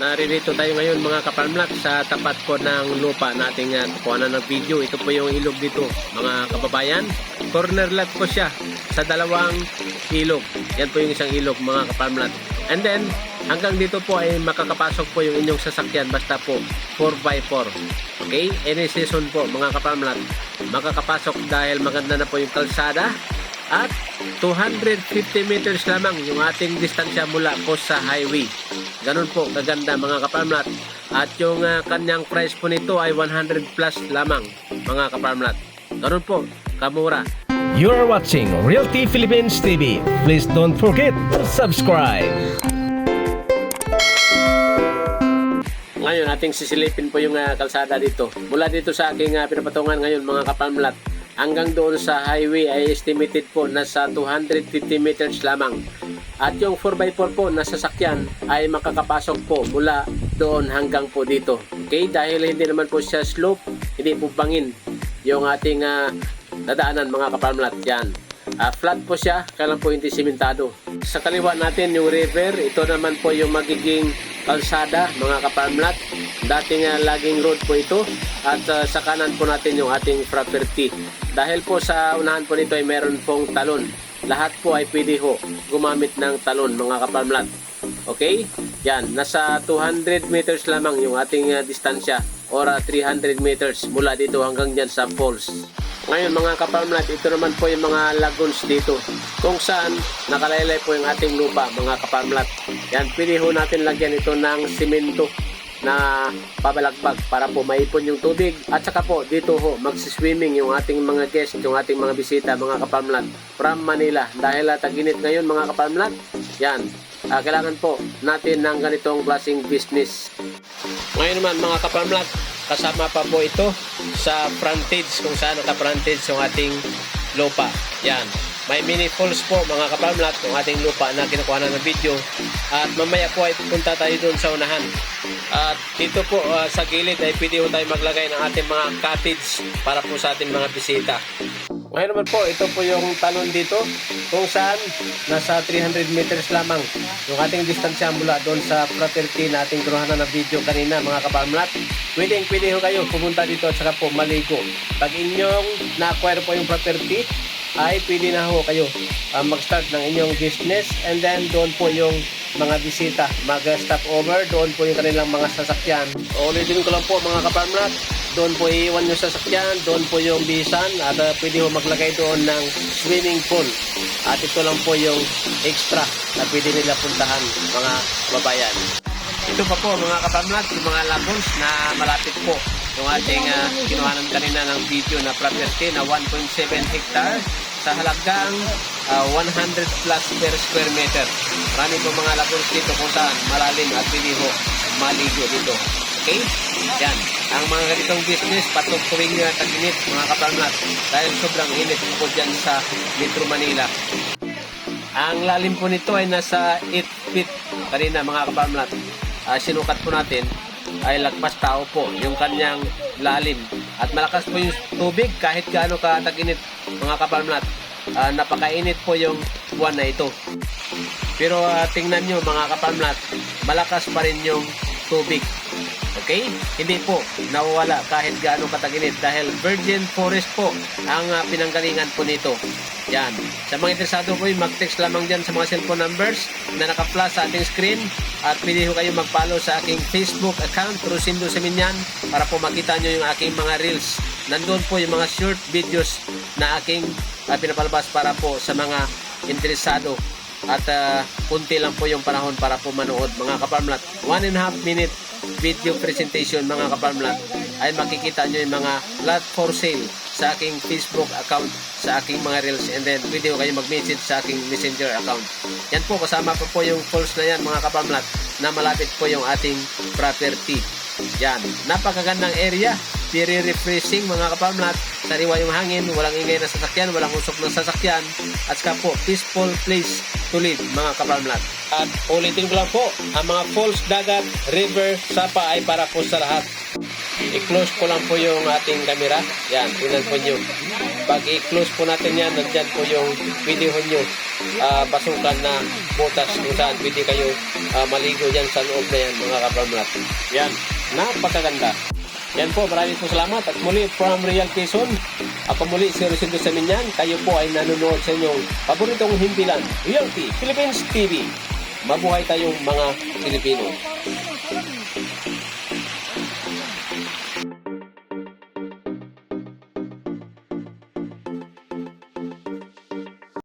naririto tayo ngayon mga kapalmlat sa tapat po ng lupa nating kukuhanan ng video. Ito po yung ilog dito mga kababayan. Corner lot po siya sa dalawang ilog. Yan po yung isang ilog mga kapalmlat. And then hanggang dito po ay makakapasok po yung inyong sasakyan basta po 4x4. Okay? Any season po mga kapalmlat makakapasok dahil maganda na po yung kalsada. At 250 meters lamang yung ating distansya mula po sa highway. Ganun po kaganda mga kapalmlat. At yung kanyang price po nito ay 100 plus lamang mga kapalmlat. Ganun po kamura. You are watching Realty Philippines TV. Please don't forget to subscribe. Ngayon ating sisilipin po yung kalsada dito. Mula dito sa aking pinapatungan ngayon mga kapalmlat hanggang doon sa highway ay estimated po na sa 250 meters lamang. At yung 4x4 po na sasakyan ay makakapasok po mula doon hanggang po dito. Okay? Dahil hindi naman po siya slope, hindi po bangin yung ating dadaanan mga kapalmlat. Yan. Flat po siya, kailan po hindi simentado. Sa kaliwa natin yung river, ito naman po yung magiging kalsada mga kapalmlat. Dating laging road po ito. At sa kanan po natin yung ating property. Dahil po sa unahan po nito ay meron pong talon. Lahat po ay pwede ho gumamit ng talon mga kapalmlat. Okay? Yan, nasa 200 meters lamang yung ating distansya or 300 meters mula dito hanggang dyan sa falls. Ngayon mga kapalmlat, ito naman po yung mga lagoons dito kung saan nakalaylay po yung ating lupa mga kapalmlat. Yan, pwede ho natin lagyan ito ng simento na pabalagbag para po maipon yung tubig. At saka po dito ho magsiswimming yung ating mga guests, yung ating mga bisita mga kapalmlat from Manila. Dahil tag-init ngayon mga kapalmlat, yan, kailangan po natin ng ganitong klaseng business. Ngayon naman mga kapalmlat, kasama pa po ito sa frontage kung saan naka-frontage yung ating lupa. Yan. May mini falls po mga kapalmlat yung ating lupa na kinukuha na ng video. At mamaya po ay pupunta tayo doon sa unahan. At dito po sa gilid ay pwede po tayo maglagay ng ating mga cottage para po sa ating mga bisita. Ngayon naman po, ito po yung talon dito kung saan nasa 300 meters lamang yung ating distansya mula doon sa property na ating kinuha na ng video kanina mga kapalmlat. Pwede ho kayo pumunta dito at saka po maligo. Pag inyong na-acquire po yung property, ay pwede na ho kayo mag-start ng inyong business and then doon po yung mga bisita mag-stop over, doon po yung kanilang mga sasakyan. Ulitin ko lang po mga kapalmlat, doon po iiwan yung sasakyan, doon po yung bisan at pwede ho maglagay doon ng swimming pool. At ito lang po yung extra na pwede nila puntahan mga babayan. Ito pa po mga kapalmlat, yung mga lagoons na malapit po yung ating kinuhanan kanina ng video na property na 1.7 hectare sa halagang 100 plus per square meter. Marami po mga lagoons dito kung saan malalim at pwede ho maligo dito. Okay? Yan. Ang mga ganitong business patok tuwing tag-init mga kapalmlat dahil sobrang init po dyan sa Metro Manila. Ang lalim po nito ay nasa 8 feet kanina mga kapalmlat. Sinukat po natin ay lagpas tao po yung kanyang lalim. At malakas po yung tubig kahit gaano ka tag-init mga kapalmlat. Napakainit po yung buwan na ito. Pero tingnan nyo mga kapalmlat, malakas pa rin yung tubig. Okay? Hindi po nawawala kahit gaano kataginit dahil virgin forest po ang pinanggalingan po nito. Yan. Sa mga interesado po, mag-text lamang dyan sa mga cellphone numbers na naka-flash sa ating screen at pwede ho kayo mag-follow sa aking Facebook account, Rosindo Seminyan, para po makita nyo yung aking mga reels. Nandun po yung mga short videos na aking pinapalabas para po sa mga interesado. At kunti lang po yung panahon para po manood mga kapalmlat. 1.5 minute video presentation mga kapalmlat ay makikita nyo yung mga lot for sale sa aking Facebook account, sa aking mga reels, and then pwede ko kayo mag-message sa aking messenger account. Yan po, kasama pa po yung falls na yan mga kapalmlat na malapit po yung ating property. Yan, napakagandang area, very refreshing mga kapalmlat. Sariwa yung hangin, walang ingay na sasakyan, walang usok ng sasakyan, at saka po peaceful place to live mga kapalmlat. At ulitin ko lang po, ang mga falls, dagat, river, sapa ay para po sa lahat. I-close ko lang po yung ating camera. Yan, tingnan po nyo. Pag i-close po natin yan, nandyan po yung video nyo, basukan na butas kung saan pwede kayo maligo yan sa loob na yan mga kapamlat. Yan, napakaganda. Yan po, maraming po salamat. At muli from Real Quezon, ako muli si Rosendo Saminyan. Kayo po ay nanonood sa inyong paboritong himpilan, Realty Philippines TV. Mabuhay tayong mga Pilipino.